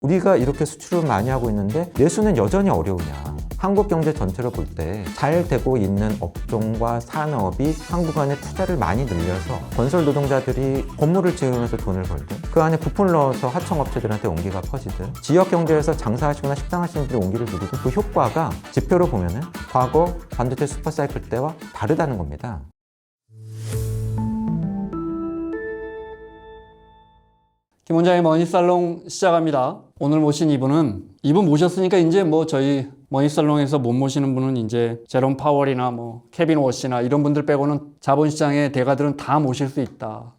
우리가 이렇게 수출을 많이 하고 있는데 내수는 여전히 어려우냐. 한국 경제 전체로 볼 때 잘 되고 있는 업종과 산업이 한국 안에 투자를 많이 늘려서 건설 노동자들이 건물을 지으면서 돈을 벌든 그 안에 부품을 넣어서 하청업체들한테 온기가 퍼지든 지역 경제에서 장사하시거나 식당 하시는 분들이 온기를 누리든 그 효과가 지표로 보면은 과거 반도체 슈퍼사이클 때와 다르다는 겁니다. 김 원장의 머니살롱 시작합니다. 오늘 모신 이분 모셨으니까 이제 뭐 저희 머니살롱에서 못 모시는 분은 이제 제롬 파월이나 뭐 케빈 워시나 이런 분들 빼고는 자본시장의 대가들은 다 모실 수 있다.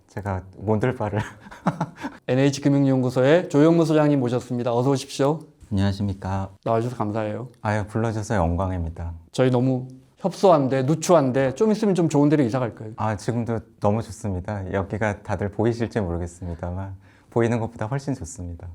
제가 못들 바를 NH금융연구소의 조영무 소장님 모셨습니다. 어서 오십시오. 안녕하십니까. 나와주셔서 감사해요. 불러주셔서 영광입니다. 저희 너무 협소한데 누추한데 좀 있으면 좀 좋은 데로 이사 갈 거예요. 지금도 너무 좋습니다. 여기가 다들 보이실지 모르겠습니다만 보이는 것보다 훨씬 좋습니다.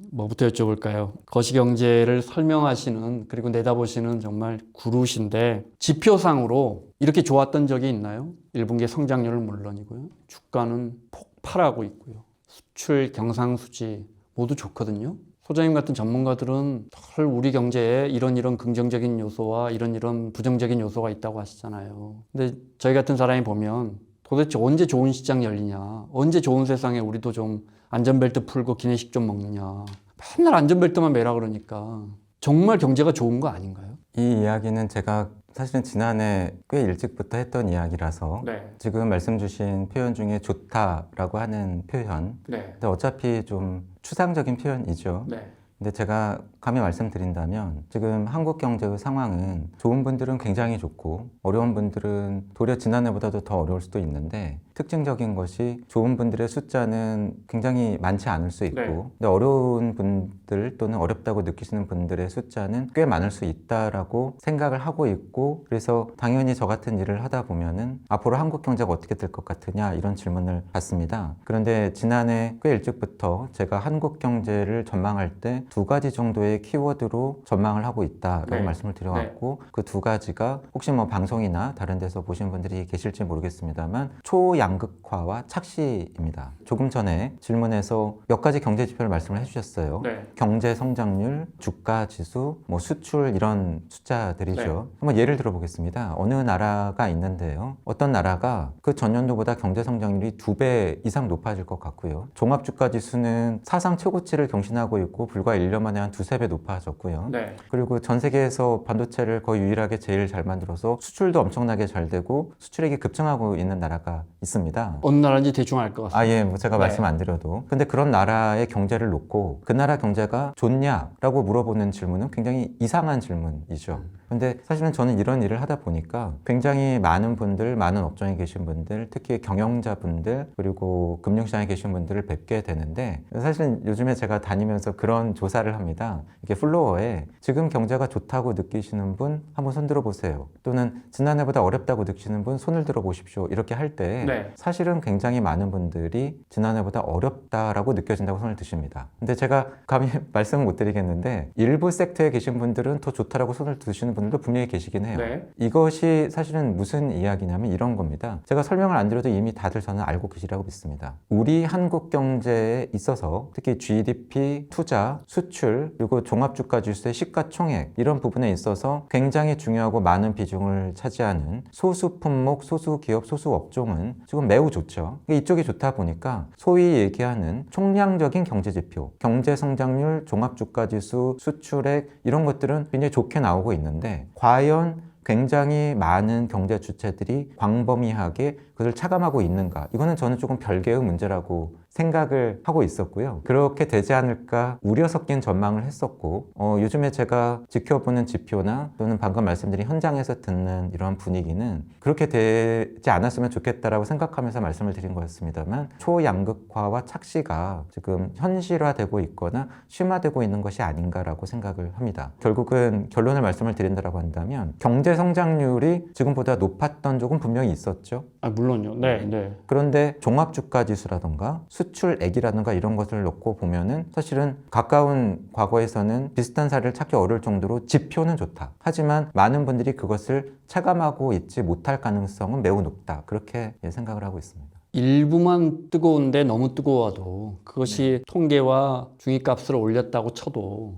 뭐부터 여쭤볼까요? 거시경제를 설명하시는 그리고 내다보시는 정말 구루신데 지표상으로 이렇게 좋았던 적이 있나요? 1분기 성장률은 물론이고요. 주가는 폭발하고 있고요. 수출, 경상수지 모두 좋거든요. 소장님 같은 전문가들은 덜 우리 경제에 이런 긍정적인 요소와 이런 부정적인 요소가 있다고 하시잖아요. 근데 저희 같은 사람이 보면 도대체 언제 좋은 시장 열리냐, 언제 좋은 세상에 우리도 좀 안전벨트 풀고 기내식 좀 먹느냐, 맨날 안전벨트만 매라 그러니까 정말 경제가 좋은 거 아닌가요? 이 이야기는 제가 사실은 지난해 꽤 일찍부터 했던 이야기라서 지금 말씀 주신 표현 중에 좋다라고 하는 표현 근데 어차피 좀 추상적인 표현이죠. 근데 제가 감히 말씀드린다면 지금 한국 경제의 상황은 좋은 분들은 굉장히 좋고 어려운 분들은 도리어 지난해보다도 더 어려울 수도 있는데 특징적인 것이 좋은 분들의 숫자는 굉장히 많지 않을 수 있고 근데 어려운 분들 또는 어렵다고 느끼시는 분들의 숫자는 꽤 많을 수 있다라고 생각을 하고 있고 그래서 당연히 저 같은 일을 하다 보면은 앞으로 한국 경제가 어떻게 될 것 같으냐 이런 질문을 받습니다. 그런데 지난해 꽤 일찍부터 제가 한국 경제를 전망할 때 2가지 정도의 키워드로 전망을 하고 있다라고 말씀을 드려왔고 그 2가지가 혹시 뭐 방송이나 다른 데서 보신 분들이 계실지 모르겠습니다만 초양극화와 착시입니다. 조금 전에 질문에서 몇 가지 경제 지표를 말씀을 해주셨어요. 경제 성장률, 주가 지수, 뭐 수출 이런 숫자들이죠. 한번 예를 들어보겠습니다. 어느 나라가 있는데요. 어떤 나라가 그 전년도보다 경제 성장률이 2배 이상 높아질 것 같고요. 종합주가 지수는 사상 최고치를 경신하고 있고 불과 1년 만에 한 2~3배 높아졌고요. 그리고 전 세계에서 반도체를 거의 유일하게 제일 잘 만들어서 수출도 엄청나게 잘 되고 수출액이 급증하고 있는 나라가 있습니다. 어느 나라인지 대충 알 것 같습니다. 뭐 제가 말씀 안 드려도. 근데 그런 나라의 경제를 놓고 그 나라 경제가 좋냐라고 물어보는 질문은 굉장히 이상한 질문이죠. 근데 사실은 저는 이런 일을 하다 보니까 굉장히 많은 분들, 많은 업종에 계신 분들, 특히 경영자분들 그리고 금융시장에 계신 분들을 뵙게 되는데 사실은 요즘에 제가 다니면서 그런 조사를 합니다. 이게 플로어에 지금 경제가 좋다고 느끼시는 분 한번 손 들어보세요. 또는 지난해보다 어렵다고 느끼시는 분 손을 들어보십시오. 이렇게 할 때 사실은 굉장히 많은 분들이 지난해보다 어렵다라고 느껴진다고 손을 드십니다. 근데 제가 감히 말씀을 못 드리겠는데 일부 섹터에 계신 분들은 더 좋다라고 손을 드시는 분들도 분명히 계시긴 해요. 이것이 사실은 무슨 이야기냐면 이런 겁니다. 제가 설명을 안 드려도 이미 다들 저는 알고 계시라고 믿습니다. 우리 한국 경제에 있어서 특히 GDP, 투자, 수출, 그리고 종합주가지수의 시가총액 이런 부분에 있어서 굉장히 중요하고 많은 비중을 차지하는 소수 품목, 소수 기업, 소수 업종은 지금 매우 좋죠. 이쪽이 좋다 보니까 소위 얘기하는 총량적인 경제지표, 경제성장률, 종합주가지수, 수출액 이런 것들은 굉장히 좋게 나오고 있는데 과연 굉장히 많은 경제 주체들이 광범위하게 그걸 차감하고 있는가? 이거는 저는 조금 별개의 문제라고 생각을 하고 있었고요. 그렇게 되지 않을까 우려 섞인 전망을 했었고 요즘에 제가 지켜보는 지표나 또는 방금 말씀드린 현장에서 듣는 이런 분위기는 그렇게 되지 않았으면 좋겠다라고 생각하면서 말씀을 드린 거였습니다만 초양극화와 착시가 지금 현실화되고 있거나 심화되고 있는 것이 아닌가라고 생각을 합니다. 결국은 결론을 말씀을 드린다고 한다면 경제 성장률이 지금보다 높았던 적은 분명히 있었죠. 물론요. 그런데 종합주가지수라던가 수출액이라든가 이런 것을 놓고 보면은 사실은 가까운 과거에서는 비슷한 사례를 찾기 어려울 정도로 지표는 좋다. 하지만 많은 분들이 그것을 체감하고 있지 못할 가능성은 매우 높다. 그렇게 생각을 하고 있습니다. 일부만 뜨거운데 너무 뜨거워도 그것이 통계와 중위값을 올렸다고 쳐도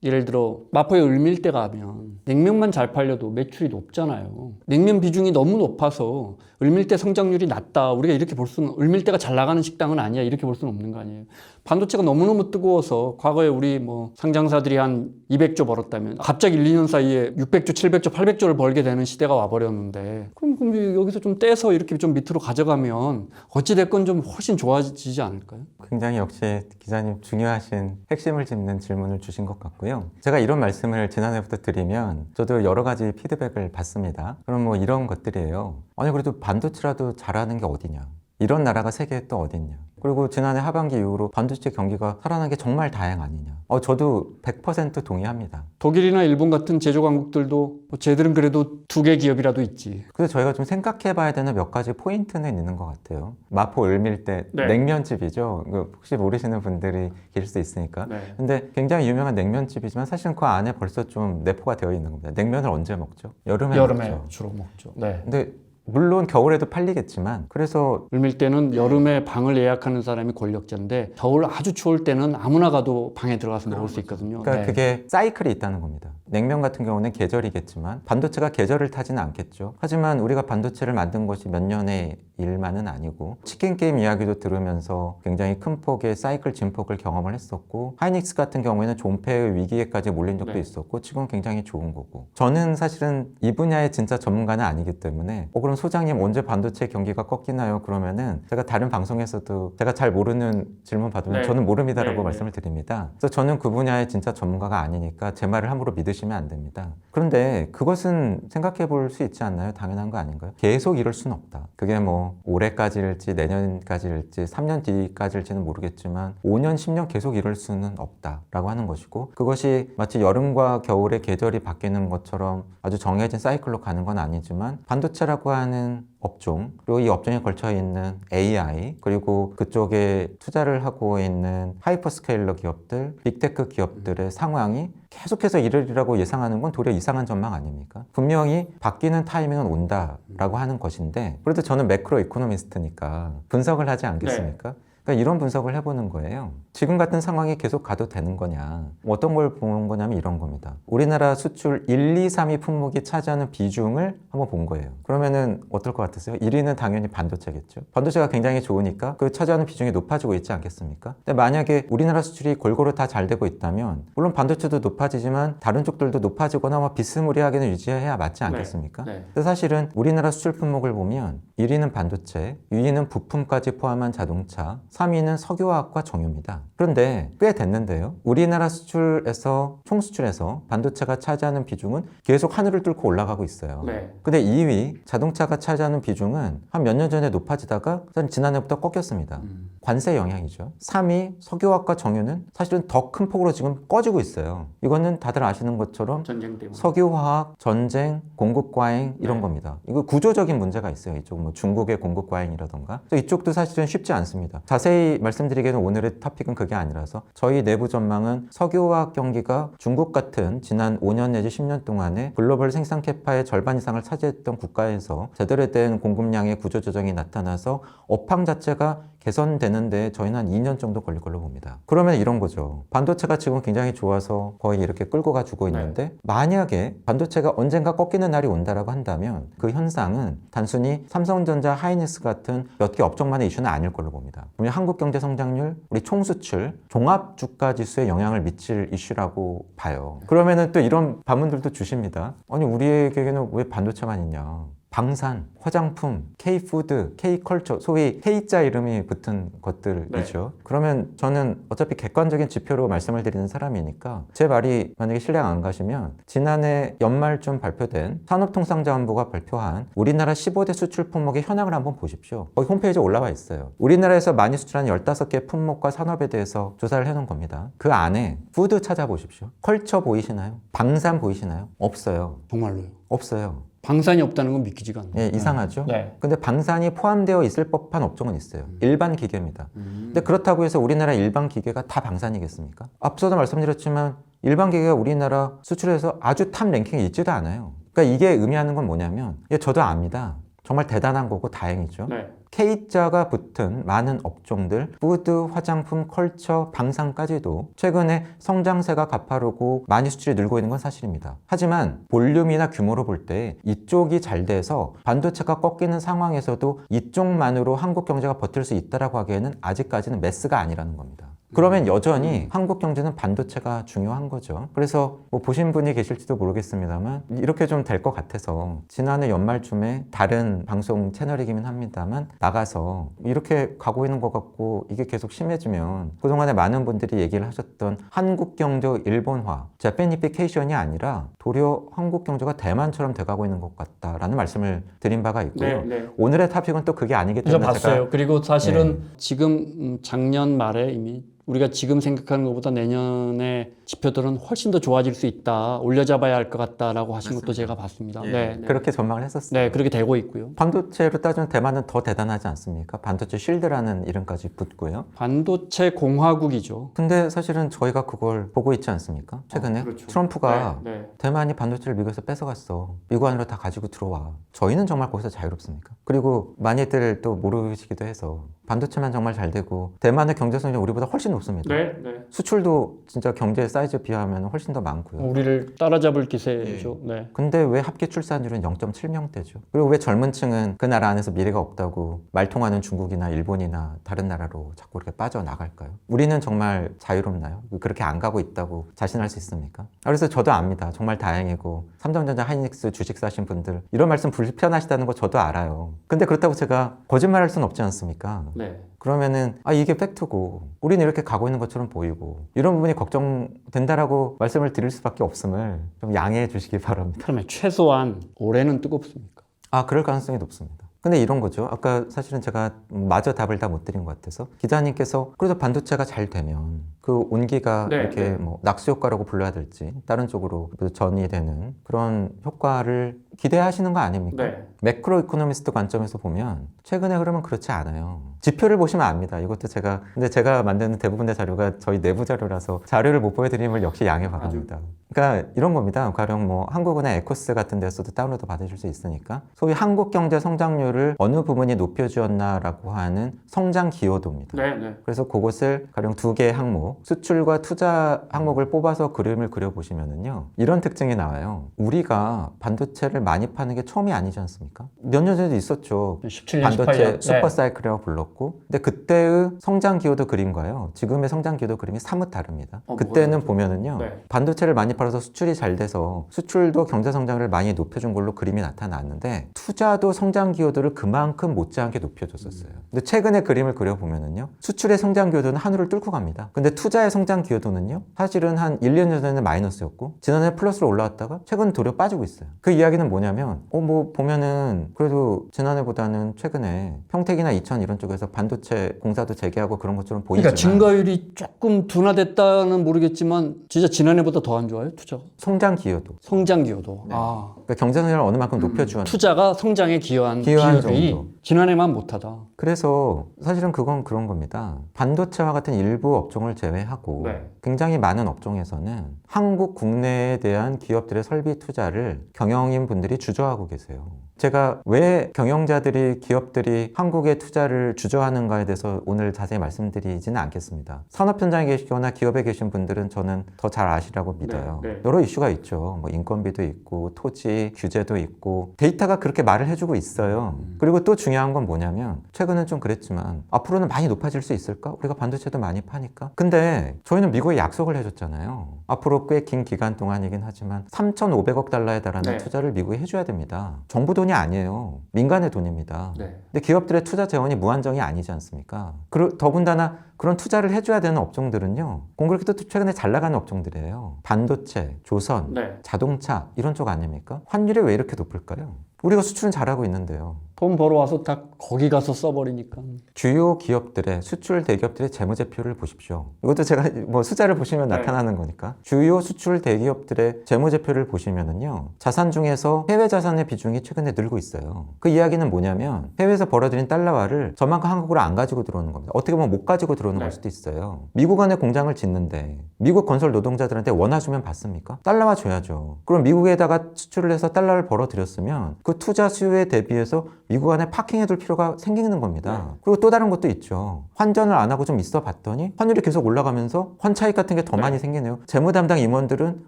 예를 들어 마포에 을밀대 가면 냉면만 잘 팔려도 매출이 높잖아요. 냉면 비중이 너무 높아서 을밀대 성장률이 낮다. 우리가 이렇게 볼 수는 을밀대가 잘 나가는 식당은 아니야. 이렇게 볼 수는 없는 거 아니에요. 반도체가 너무너무 뜨거워서 과거에 우리 뭐 상장사들이 한 200조 벌었다면 갑자기 1, 2년 사이에 600조, 700조, 800조를 벌게 되는 시대가 와버렸는데 그럼 여기서 좀 떼서 이렇게 좀 밑으로 가져가면 어찌됐건 좀 훨씬 좋아지지 않을까요? 굉장히 역시 기자님 중요하신 핵심을 짚는 질문을 주신 것 같고요. 제가 이런 말씀을 지난해부터 드리면 저도 여러 가지 피드백을 받습니다. 그럼 뭐 이런 것들이에요. 아니 그래도 반도체라도 잘하는 게 어디냐. 이런 나라가 세계에 또 어딨냐. 그리고 지난해 하반기 이후로 반도체 경기가 살아난 게 정말 다행 아니냐. 저도 100% 동의합니다. 독일이나 일본 같은 제조 강국들도 쟤들은 그래도 2개 기업이라도 있지. 그래서 저희가 좀 생각해 봐야 되는 몇 가지 포인트는 있는 것 같아요. 마포 을밀대 냉면집이죠. 혹시 모르시는 분들이 계실 수 있으니까. 근데 굉장히 유명한 냉면집이지만 사실은 그 안에 벌써 좀 내포가 되어 있는 겁니다. 냉면을 언제 먹죠? 여름에 먹죠. 주로 먹죠. 근데 물론 겨울에도 팔리겠지만 그래서 을밀대는 여름에 방을 예약하는 사람이 권력자인데 겨울 아주 추울 때는 아무나 가도 방에 들어가서 먹을 수 있거든요. 그러니까 그게 사이클이 있다는 겁니다. 냉면 같은 경우는 계절이겠지만 반도체가 계절을 타지는 않겠죠. 하지만 우리가 반도체를 만든 것이 몇 년의 일만은 아니고 치킨 게임 이야기도 들으면서 굉장히 큰 폭의 사이클 진폭을 경험을 했었고 하이닉스 같은 경우에는 존폐의 위기에까지 몰린 적도 있었고 지금은 굉장히 좋은 거고 저는 사실은 이 분야의 진짜 전문가는 아니기 때문에 그럼 소장님 언제 반도체 경기가 꺾이나요? 그러면은 제가 다른 방송에서도 제가 잘 모르는 질문 받으면 저는 모릅니다라고 말씀을 드립니다. 그래서 저는 그 분야의 진짜 전문가가 아니니까 제 말을 함부로 믿으시면 안 됩니다. 그런데 그것은 생각해 볼 수 있지 않나요? 당연한 거 아닌가요? 계속 이럴 수는 없다. 그게 뭐 올해까지일지 내년까지일지 3년 뒤까지일지는 모르겠지만 5년, 10년 계속 이럴 수는 없다라고 하는 것이고 그것이 마치 여름과 겨울의 계절이 바뀌는 것처럼 아주 정해진 사이클로 가는 건 아니지만 반도체라고 하는 업종 그리고 이 업종에 걸쳐 있는 AI 그리고 그쪽에 투자를 하고 있는 하이퍼스케일러 기업들, 빅테크 기업들의 상황이 계속해서 이러리라고 예상하는 건 도리어 이상한 전망 아닙니까? 분명히 바뀌는 타이밍은 온다라고 하는 것인데 그래도 저는 매크로 이코노미스트니까 분석을 하지 않겠습니까? 그러니까 이런 분석을 해보는 거예요. 지금 같은 상황이 계속 가도 되는 거냐. 어떤 걸 보는 거냐면 이런 겁니다. 우리나라 수출 1, 2, 3위 품목이 차지하는 비중을 한번 본 거예요. 그러면은 어떨 것 같으세요? 1위는 당연히 반도체겠죠. 반도체가 굉장히 좋으니까 그 차지하는 비중이 높아지고 있지 않겠습니까? 근데 만약에 우리나라 수출이 골고루 다 잘 되고 있다면 물론 반도체도 높아지지만 다른 쪽들도 높아지거나 뭐 비스무리하게는 유지해야 맞지 않겠습니까? 근데 사실은 우리나라 수출 품목을 보면 1위는 반도체, 2위는 부품까지 포함한 자동차, 3위는 석유화학과 정유입니다. 그런데 꽤 됐는데요. 우리나라 수출에서 총 수출에서 반도체가 차지하는 비중은 계속 하늘을 뚫고 올라가고 있어요. 근데 2위 자동차가 차지하는 비중은 한 몇 년 전에 높아지다가 지난해부터 꺾였습니다. 관세 영향이죠. 3위 석유화학과 정유는 사실은 더 큰 폭으로 지금 꺼지고 있어요. 이거는 다들 아시는 것처럼 전쟁 때문에. 석유화학, 전쟁, 공급 과잉 이런 겁니다. 이거 구조적인 문제가 있어요. 이쪽 뭐 중국의 공급 과잉이라던가 이쪽도 사실은 쉽지 않습니다. 자세히 말씀드리기에는 오늘의 토픽은 그게 아니라서 저희 내부 전망은 석유화학 경기가 중국 같은 지난 5년 내지 10년 동안에 글로벌 생산 캐파의 절반 이상을 차지했던 국가에서 제대로 된 공급량의 구조 조정이 나타나서 업황 자체가 개선되는데 저희는 한 2년 정도 걸릴 걸로 봅니다. 그러면 이런 거죠. 반도체가 지금 굉장히 좋아서 거의 이렇게 끌고 가주고 있는데 만약에 반도체가 언젠가 꺾이는 날이 온다라고 한다면 그 현상은 단순히 삼성전자, 하이닉스 같은 몇 개 업종만의 이슈는 아닐 걸로 봅니다. 분명 한국 경제 성장률, 우리 총수출, 종합 주가 지수에 영향을 미칠 이슈라고 봐요. 그러면은 또 이런 반문들도 주십니다. 아니 우리에게는 왜 반도체만 있냐? 방산, 화장품, K푸드, K컬처, 소위 K자 이름이 붙은 것들이죠. 그러면 저는 어차피 객관적인 지표로 말씀을 드리는 사람이니까 제 말이 만약에 신뢰가 안 가시면 지난해 연말쯤 발표된 산업통상자원부가 발표한 우리나라 15대 수출 품목의 현황을 한번 보십시오. 거기 홈페이지에 올라와 있어요. 우리나라에서 많이 수출하는 15개 품목과 산업에 대해서 조사를 해놓은 겁니다. 그 안에 푸드 찾아보십시오. 컬처 보이시나요? 방산 보이시나요? 없어요. 정말로요? 없어요. 방산이 없다는 건 믿기지가 않네요. 예, 이상하죠? 근데 방산이 포함되어 있을 법한 업종은 있어요. 일반 기계입니다. 근데 그렇다고 해서 우리나라 일반 기계가 다 방산이겠습니까? 앞서도 말씀드렸지만 일반 기계가 우리나라 수출에서 아주 탑 랭킹에 있지도 않아요. 그러니까 이게 의미하는 건 뭐냐면 저도 압니다. 정말 대단한 거고 다행이죠. 네. K자가 붙은 많은 업종들, 푸드, 화장품, 컬처, 방산까지도 최근에 성장세가 가파르고 많이 수출이 늘고 있는 건 사실입니다. 하지만 볼륨이나 규모로 볼 때 이쪽이 잘 돼서 반도체가 꺾이는 상황에서도 이쪽만으로 한국 경제가 버틸 수 있다라고 하기에는 아직까지는 메스가 아니라는 겁니다. 그러면 여전히 한국 경제는 반도체가 중요한 거죠. 그래서 뭐 보신 분이 계실지도 모르겠습니다만 이렇게 좀 될 것 같아서 지난해 연말쯤에 다른 방송 채널이기는 합니다만 나가서 이렇게 가고 있는 것 같고 이게 계속 심해지면 그동안에 많은 분들이 얘기를 하셨던 한국 경제 일본화, 재패니피케이션이 아니라 도리어 한국 경제가 대만처럼 돼가고 있는 것 같다라는 말씀을 드린 바가 있고요. 오늘의 탑픽은 또 그게 아니기 저 때문에 봤어요. 그리고 사실은 지금 작년 말에 이미 우리가 지금 생각하는 것보다 내년에 지표들은 훨씬 더 좋아질 수 있다. 올려잡아야 할 것 같다라고 하신 것도 제가 봤습니다. 네. 그렇게 전망을 했었어요. 네, 그렇게 되고 있고요. 반도체로 따지면 대만은 더 대단하지 않습니까? 반도체 쉴드라는 이름까지 붙고요. 반도체 공화국이죠. 근데 사실은 저희가 그걸 보고 있지 않습니까? 최근에 그렇죠. 트럼프가 네. 대만이 반도체를 미국에서 뺏어갔어. 미국 안으로 다 가지고 들어와. 저희는 정말 거기서 자유롭습니까? 그리고 많이들 또 모르시기도 해서 반도체만 정말 잘 되고 대만의 경제 성장이 우리보다 훨씬 높습니다. 네. 수출도 진짜 경제 사이즈에 비하면 훨씬 더 많고요. 우리를 따라잡을 기세죠. 네. 근데 왜 합계 출산율은 0.7명대죠? 그리고 왜 젊은 층은 그 나라 안에서 미래가 없다고 말통하는 중국이나 일본이나 다른 나라로 자꾸 이렇게 빠져나갈까요? 우리는 정말 자유롭나요? 그렇게 안 가고 있다고 자신할 수 있습니까? 그래서 저도 압니다. 정말 다행이고 삼성전자 하이닉스 주식 사신 분들 이런 말씀 불편하시다는 거 저도 알아요. 근데 그렇다고 제가 거짓말할 수는 없지 않습니까? 네. 그러면은 이게 팩트고 우리는 이렇게 가고 있는 것처럼 보이고 이런 부분이 걱정된다라고 말씀을 드릴 수밖에 없음을 좀 양해해 주시기 바랍니다. 그러면 최소한 올해는 뜨겁습니까? 그럴 가능성이 높습니다. 근데 이런 거죠. 아까 사실은 제가 마저 답을 다 못 드린 것 같아서 기자님께서 그래도 반도체가 잘 되면 그 온기가 이렇게 뭐 낙수 효과라고 불러야 될지 다른 쪽으로 전이 되는 그런 효과를 기대하시는 거 아닙니까? 매크로 이코노미스트 관점에서 보면 최근의 흐름은 그렇지 않아요. 지표를 보시면 압니다. 이것도 근데 제가 만드는 대부분의 자료가 저희 내부 자료라서 자료를 못 보여드림을 역시 양해 바랍니다. 그러니까 이런 겁니다. 가령 뭐 한국은행 에코스 같은 데서도 다운로드 받으실 수 있으니까 소위 한국 경제 성장률을 어느 부분이 높여주었나라고 하는 성장 기여도입니다. 그래서 그것을 가령 두 개의 항목, 수출과 투자 항목을 뽑아서 그림을 그려보시면은요, 이런 특징이 나와요. 우리가 반도체를 많이 파는 게 처음이 아니지 않습니까? 몇 년 전에도 있었죠. 17년, 반도체 18년. 슈퍼사이클이라고 불렀고, 근데 그때의 성장 기여도 그림과요, 지금의 성장 기여도 그림이 사뭇 다릅니다. 그때는 보면은요, 반도체를 많이 팔아서 수출이 잘 돼서 수출도 경제 성장을 많이 높여준 걸로 그림이 나타났는데, 투자도 성장 기여도를 그만큼 못지않게 높여줬었어요. 근데 최근에 그림을 그려보면은요, 수출의 성장 기여도는 하늘을 뚫고 갑니다. 근데 투자의 성장 기여도는요, 사실은 한 1, 2년 전에는 마이너스였고, 지난해 플러스로 올라왔다가 최근 도리어 빠지고 있어요. 그 이야기는 뭐냐면, 뭐 보면은 그래도 지난해보다는 최근에 평택이나 이천 이런 쪽에서 반도체 공사도 재개하고 그런 것처럼 보이지만, 그러니까 증가율이 조금 둔화됐다는 모르겠지만 진짜 지난해보다 더 안 좋아요, 투자가? 성장 기여도, 성장 기여도. 그러니까 경제 성장을 어느 만큼 높여주는 투자가 성장에 기여한 기여한 비율이 정도. 지난해만 못하다. 그래서 사실은 그건 그런 겁니다. 반도체와 같은 일부 업종을 제외하고 굉장히 많은 업종에서는 한국 국내에 대한 기업들의 설비 투자를 경영인 분들이 주저하고 계세요. 제가 왜 경영자들이, 기업들이 한국의 투자를 주저하는가에 대해서 오늘 자세히 말씀드리지는 않겠습니다. 산업 현장에 계시거나 기업에 계신 분들은 저는 더 잘 아시라고 믿어요. 여러 이슈가 있죠. 뭐 인건비도 있고 토지 규제도 있고 데이터가 그렇게 말을 해주고 있어요. 그리고 또 중요한 건 뭐냐면 최근은 좀 그랬지만 앞으로는 많이 높아질 수 있을까? 우리가 반도체도 많이 파니까. 근데 저희는 미국에 약속을 해줬잖아요. 앞으로 꽤 긴 기간 동안이긴 하지만 3,500억 달러에 달하는 투자를 미국에 해줘야 됩니다. 정부 돈이 아니에요. 민간의 돈입니다. 근데 기업들의 투자 재원이 무한정이 아니지 않습니까? 더군다나 그런 투자를 해줘야 되는 업종들은요, 공교롭게도 최근에 잘 나가는 업종들이에요. 반도체, 조선, 자동차 이런 쪽 아닙니까? 환율이 왜 이렇게 높을까요? 우리가 수출은 잘하고 있는데요. 돈 벌어와서 다 거기 가서 써버리니까. 주요 기업들의 수출 대기업들의 재무제표를 보십시오. 이것도 제가 뭐 숫자를 보시면 나타나는 거니까. 주요 수출 대기업들의 재무제표를 보시면은요, 자산 중에서 해외 자산의 비중이 최근에 늘고 있어요. 그 이야기는 뭐냐면 해외에서 벌어들인 달러화를 저만큼 한국으로 안 가지고 들어오는 겁니다. 어떻게 보면 못 가지고 들어오는 걸 수도 있어요. 미국 안에 공장을 짓는데 미국 건설 노동자들한테 원화 주면 받습니까? 달러화 줘야죠. 그럼 미국에다가 수출을 해서 달러를 벌어들였으면 그 투자 수요에 대비해서 미국 안에 파킹해둘 필요가 생기는 겁니다. 그리고 또 다른 것도 있죠. 환전을 안 하고 좀 있어 봤더니 환율이 계속 올라가면서 환차익 같은 게 더 많이 생기네요. 재무 담당 임원들은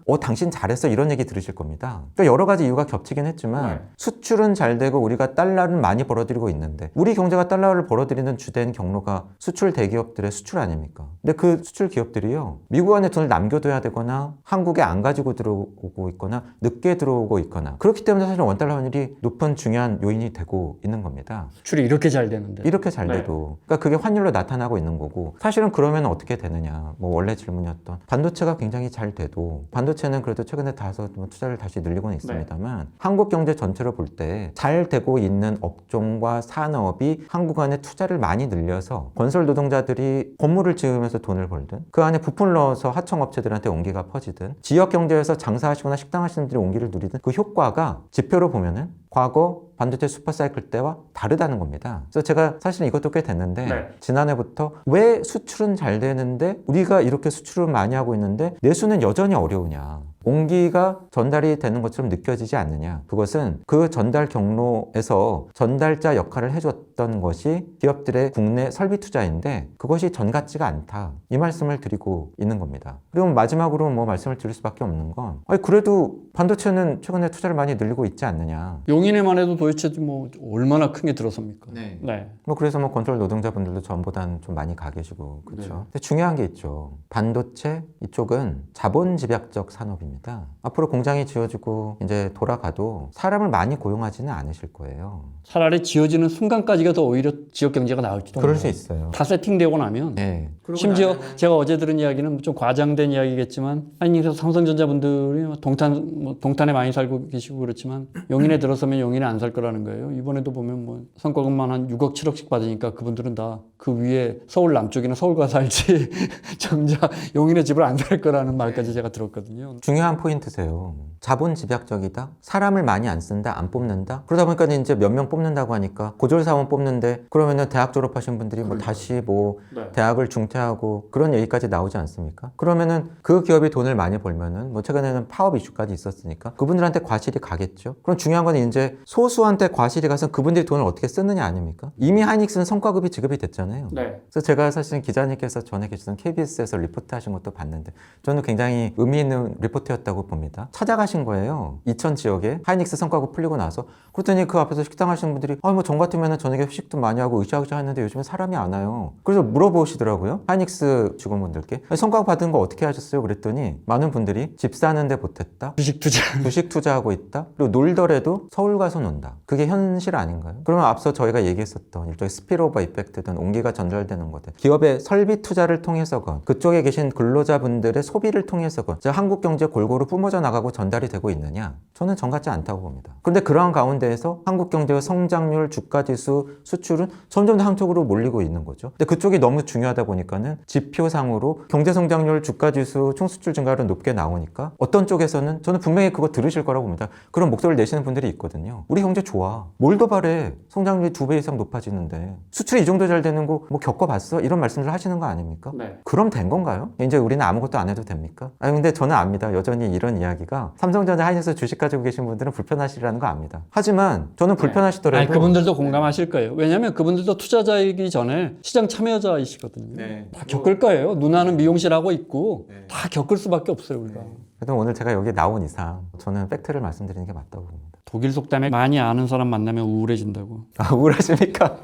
당신 잘했어 이런 얘기 들으실 겁니다. 그러니까 여러 가지 이유가 겹치긴 했지만 수출은 잘 되고 우리가 달러를 많이 벌어들이고 있는데 우리 경제가 달러를 벌어들이는 주된 경로가 수출 대기업들의 수출 아닙니까? 근데 그 수출 기업들이요, 미국 안에 돈을 남겨둬야 되거나 한국에 안 가지고 들어오고 있거나 늦게 들어오고 있거나 그렇기 때문에 사실 원달러 환율이 높은 중요한 요인이 되고 있는 겁니다. 수출이 이렇게 잘 되는데. 이렇게 잘 돼도 그러니까 그게 환율로 나타나고 있는 거고, 사실은 그러면 어떻게 되느냐, 뭐 원래 질문이었던 반도체가 굉장히 잘 돼도, 반도체는 그래도 최근에 다소 투자를 다시 늘리고는 있습니다만 한국 경제 전체로 볼 때 잘 되고 있는 업종과 산업이 한국 안에 투자를 많이 늘려서 건설 노동자들이 건물을 지으면서 돈을 벌든 그 안에 부품을 넣어서 하청업체들한테 온기가 퍼지든 지역 경제에서 장사하시거나 식당 하시는 분들이 온기를 누리든 그 효과가 지표로 보면은 과거 반도체 슈퍼사이클 때와 다르다는 겁니다. 그래서 제가 사실 이것도 꽤 됐는데 지난해부터 왜 수출은 잘 되는데 우리가 이렇게 수출을 많이 하고 있는데 내수는 여전히 어려우냐, 온기가 전달이 되는 것처럼 느껴지지 않느냐. 그것은 그 전달 경로에서 전달자 역할을 해줬던 것이 기업들의 국내 설비 투자인데 그것이 전 같지가 않다, 이 말씀을 드리고 있는 겁니다. 그리고 마지막으로 뭐 말씀을 드릴 수밖에 없는 건, 그래도 반도체는 최근에 투자를 많이 늘리고 있지 않느냐. 용인에만 해도 도대체 뭐 얼마나 큰 게 들어섭니까? 뭐 그래서 뭐 건설 노동자분들도 전보다는 좀 많이 가 계시고 그렇죠. 근데 중요한 게 있죠. 반도체 이쪽은 자본 집약적 산업입니다. 앞으로 공장이 지어지고 이제 돌아가도 사람을 많이 고용하지는 않으실 거예요. 차라리 지어지는 순간까지가 더 오히려 지역 경제가 나을지도 그럴 몰라요. 수 있어요. 다 세팅되고 나면. 네. 심지어 제가 어제 들은 이야기는 좀 과장된 이야기겠지만, 아니 그래서 삼성전자 분들이 동탄에 많이 살고 계시고 그렇지만 용인에 들어서면 용인에 안 살 거라는 거예요. 이번에도 보면 뭐 성과금만 한 6억 7억씩 받으니까 그분들은 다 그 위에 서울 남쪽이나 서울 가서 살지 정작 용인에 집을 안 살 거라는 말까지 제가 들었거든요. 중요한 포인트세요. 자본 집약적이다. 사람을 많이 안 쓴다, 안 뽑는다. 그러다 보니까 이제 몇 명 뽑는다고 하니까 고졸사원 뽑는데 그러면은 대학 졸업하신 분들이 뭐 다시 뭐 대학을 중퇴하고 그런 얘기까지 나오지 않습니까? 그러면은 그 기업이 돈을 많이 벌면은 뭐 최근에는 파업 이슈까지 있었으니까 그분들한테 과실이 가겠죠. 그럼 중요한 건 이제 소수한테 과실이 가서 그분들이 돈을 어떻게 쓰느냐 아닙니까? 이미 하이닉스는 성과급이 지급이 됐잖아요. 그래서 제가 사실은 기자님께서 전에 계시던 KBS에서 리포트 하신 것도 봤는데 저는 굉장히 의미 있는 리포트였다고 봅니다. 찾아가신 거예요. 이천 지역에 하이닉스 성과급 풀리고 나서. 그랬더니 그 앞에서 식당 하시는 분들이 뭐 전 같으면 저녁에 회식도 많이 하고 으쌰으쌰 했는데 요즘에 사람이 안 와요. 그래서 물어보시더라고요. 하이닉스 직원분들께 성과급 받은 거 어떻게 하셨어요? 그랬더니 많은 분들이 집 사는데 보탰다, 주식 투자하고 있다, 그리고 놀더라도 서울 가서 논다. 그게 현실 아닌가요? 그러면 앞서 저희가 얘기했었던 일종의 스피로버 이펙트든 온기가 전달되는 거든 기업의 설비 투자를 통해서건 그쪽에 계신 근로자분들의 소비를 통해서건 한국 경제 골고루 뿜어져 나가고 전달이 되고 있느냐? 저는 정 같지 않다고 봅니다. 그런데 그러한 가운데에서 한국 경제의 성장률, 주가지수, 수출은 점점 더 한쪽으로 몰리고 있는 거죠. 근데 그쪽이 너무 중요하다 보니까는 지표상으로 경제 성장률, 주가지수, 총수출 증가율은 높게 나오니까 어떤 쪽에서는 저는 분명히 그거 들으실 거라고 봅니다. 그런 목소리를 내시는 분들이 있거든요. 우리 경제 좋아. 몰도바래 성장률이 2배 이상 높아지는데 수출이 이 정도 잘 되는 거 뭐 겪어봤어? 이런 말씀을 하시는 거 아닙니까? 그럼 된 건가요? 이제 우리는 아무것도 안 해도 됩니까? 근데 저는 압니다. 여전히 이런 이야기가 삼성전자, 하이닉스 주식 가지고 계신 분들은 불편하시라는 거 압니다. 하지만 저는 불편하시더라도 그분들도 공감하실 거예요. 왜냐하면 그분들도 투자자이기 전에 시장 참여자이시거든요. 다 겪을 거예요. 누나는 미용실 하고 있고 다 겪을 수밖에 없어요, 우리가. 그래도 오늘 제가 여기 나온 이상 저는 팩트를 말씀드리는 게 맞다고 봅니다. 독일 속담에 많이 아는 사람 만나면 우울해진다고. 우울하십니까?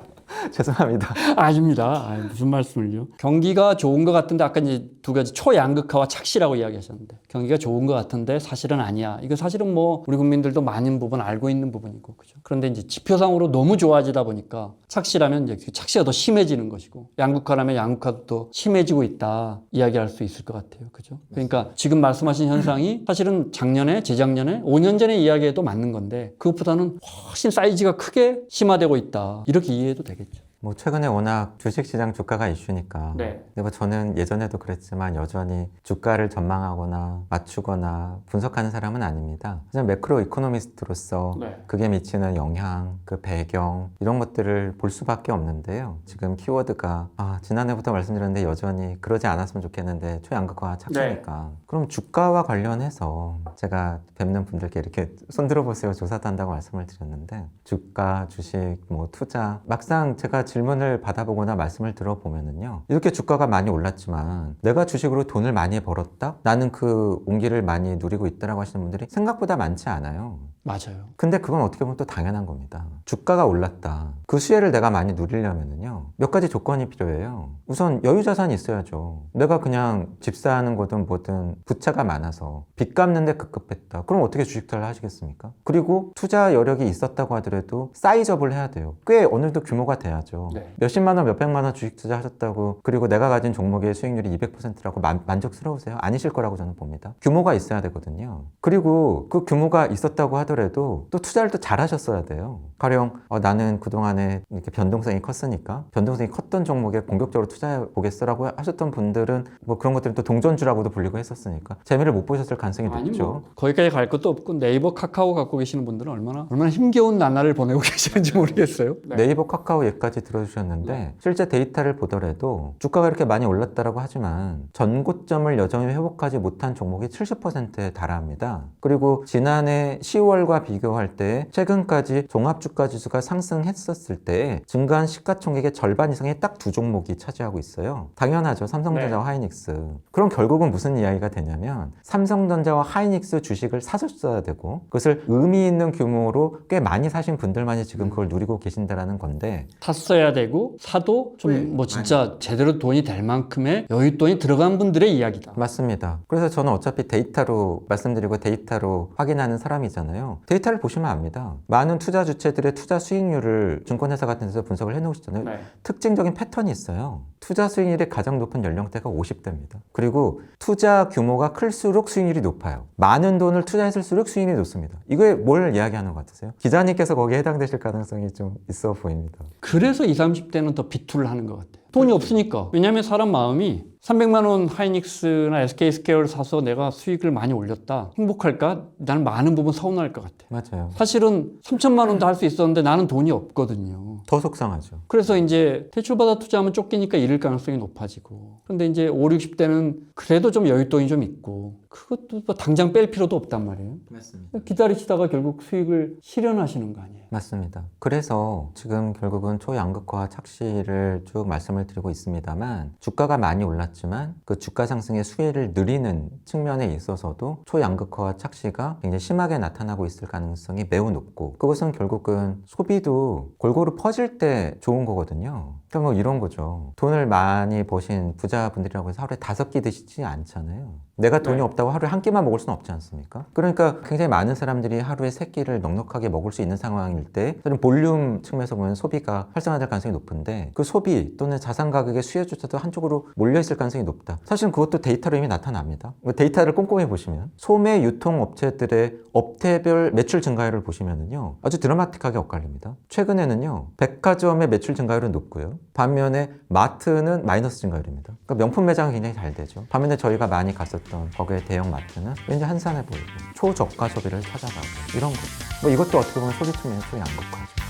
죄송합니다. 아닙니다. 무슨 말씀을요? 경기가 좋은 것 같은데 아까 이제 두 가지 초양극화와 착시라고 이야기하셨는데 경기가 좋은 것 같은데 사실은 아니야. 이거 사실은 뭐 우리 국민들도 많은 부분 알고 있는 부분이고 그죠. 그런데 이제 지표상으로 너무 좋아지다 보니까 착시라면 이제 착시가 더 심해지는 것이고 양극화라면 양극화도 더 심해지고 있다 이야기할 수 있을 것 같아요. 그죠? 그러니까 지금 말씀하신 현상이 사실은 작년에 재작년에 5년 전에 이야기해도 맞는 건데 그것보다는 훨씬 사이즈가 크게 심화되고 있다. 이렇게 이해해도 되겠죠. 뭐 최근에 워낙 주식시장 주가가 이슈니까 네. 근데 뭐 저는 예전에도 그랬지만 여전히 주가를 전망하거나 맞추거나 분석하는 사람은 아닙니다. 그냥 매크로 이코노미스트로서 네. 그게 미치는 영향, 그 배경 이런 것들을 볼 수밖에 없는데요. 지금 키워드가 지난해부터 말씀드렸는데 여전히 그러지 않았으면 좋겠는데 초양극화 착시니까 그럼 주가와 관련해서 제가 뵙는 분들께 이렇게 손 들어보세요 조사도 한다고 말씀을 드렸는데 주가, 주식, 뭐 투자 막상 제가 질문을 받아보거나 말씀을 들어보면은요 이렇게 주가가 많이 올랐지만 내가 주식으로 돈을 많이 벌었다? 나는 그 온기를 많이 누리고 있다라고 하시는 분들이 생각보다 많지 않아요. 맞아요. 근데 그건 어떻게 보면 또 당연한 겁니다. 주가가 올랐다. 그 수혜를 내가 많이 누리려면은요 몇 가지 조건이 필요해요. 우선 여유 자산이 있어야죠. 내가 그냥 집 사는 거든 뭐든 부채가 많아서 빚 갚는데 급급했다. 그럼 어떻게 주식 투자를 하시겠습니까? 그리고 투자 여력이 있었다고 하더라도 사이즈업을 해야 돼요. 꽤 어느 정도 규모가 돼야죠. 네. 몇십만 원, 몇백만 원 주식 투자 하셨다고 그리고 내가 가진 종목의 수익률이 200%라고 만족스러우세요? 아니실 거라고 저는 봅니다. 규모가 있어야 되거든요. 그리고 그 규모가 있었다고 하더라도 또 투자를 또 잘하셨어야 돼요. 가령 나는 그동안에 이렇게 변동성이 컸으니까 변동성이 컸던 종목에 본격적으로 투자해 보겠어라고 하셨던 분들은 뭐 그런 것들은 또 동전주라고도 불리고 했었으니까 재미를 못 보셨을 가능성이 아니 높죠. 뭐 거기까지 갈 것도 없고 네이버, 카카오 갖고 계시는 분들은 얼마나 힘겨운 나날을 보내고 계시는지 모르겠어요. 네이버, 카카오 예까지 들어주셨는데 실제 데이터를 보더라도 주가가 이렇게 많이 올랐다라고 하지만 전고점을 여전히 회복하지 못한 종목이 70%에 달합니다. 그리고 지난해 10월과 비교할 때 최근까지 종합주가지수가 상승했었을 때 증가한 시가총액의 절반 이상의 딱 두 종목이 차지하고 있어요. 당연하죠. 삼성전자와 하이닉스. 그럼 결국은 무슨 이야기가 되냐면 삼성전자와 하이닉스 주식을 사셨어야 되고 그것을 의미 있는 규모로 꽤 많이 사신 분들만이 지금 그걸 누리고 계신다라는 건데 탔어야 되고 사도 좀 뭐 진짜 제대로 돈이 될 만큼의 여윳돈이 들어간 분들의 이야기다. 맞습니다. 그래서 저는 어차피 데이터로 말씀드리고 데이터로 확인하는 사람이잖아요. 데이터를 보시면 압니다. 많은 투자 주체들의 투자 수익률을 증권회사 같은 데서 분석을 해놓으시잖아요. 네. 특징적인 패턴이 있어요. 투자 수익률이 가장 높은 연령대가 50대입니다. 그리고 투자 규모가 클수록 수익률이 높아요. 많은 돈을 투자했을수록 수익률이 높습니다. 이거에 뭘 이야기하는 것 같으세요? 기자님께서 거기에 해당되실 가능성이 좀 있어 보입니다. 그래서 20, 30대는 더 비투를 하는 것 같아요. 돈이 없으니까. 왜냐하면 사람 마음이 300만 원 하이닉스나 SK스퀘어를 사서 내가 수익을 많이 올렸다. 행복할까? 나는 많은 부분 서운할 것 같아. 맞아요. 사실은 3천만 원도 할 수 있었는데 나는 돈이 없거든요. 더 속상하죠. 그래서 이제 대출받아 투자하면 쫓기니까 잃을 가능성이 높아지고. 그런데 이제 5, 60대는 그래도 좀 여윳돈이 좀 있고 그것도 뭐 당장 뺄 필요도 없단 말이에요. 맞습니다. 기다리시다가 결국 수익을 실현하시는 거 아니에요. 맞습니다. 그래서 지금 결국은 초양극화 착시를 쭉 말씀을 드리고 있습니다만 주가가 많이 올랐지만 그 주가 상승의 수혜를 느리는 측면에 있어서도 초양극화 착시가 굉장히 심하게 나타나고 있을 가능성이 매우 높고 그것은 결국은 소비도 골고루 퍼질 때 좋은 거거든요. 그러니까 뭐 이런 거죠. 돈을 많이 버신 부자분들이라고 해서 하루에 5끼 드시지 않잖아요. 내가 돈이 없다고 하루에 한 끼만 먹을 수는 없지 않습니까? 그러니까 굉장히 많은 사람들이 하루에 3끼를 넉넉하게 먹을 수 있는 상황일 때 저는 볼륨 측면에서 보면 소비가 활성화될 가능성이 높은데 그 소비 또는 자산 가격의 수요조차도 한쪽으로 몰려있을 가능성이 높다. 사실은 그것도 데이터로 이미 나타납니다. 데이터를 꼼꼼히 보시면 소매 유통업체들의 업태별 매출 증가율을 보시면은요 아주 드라마틱하게 엇갈립니다. 최근에는요 백화점의 매출 증가율은 높고요. 반면에 마트는 마이너스 증가율입니다. 그러니까 명품 매장은 굉장히 잘 되죠. 반면에 저희가 많이 갔었던 거기에 대형 마트는 왠지 한산해 보이고 초저가 소비를 찾아가고 이런 거죠. 뭐 이것도 어떻게 보면 소비 측면의 초양극화죠.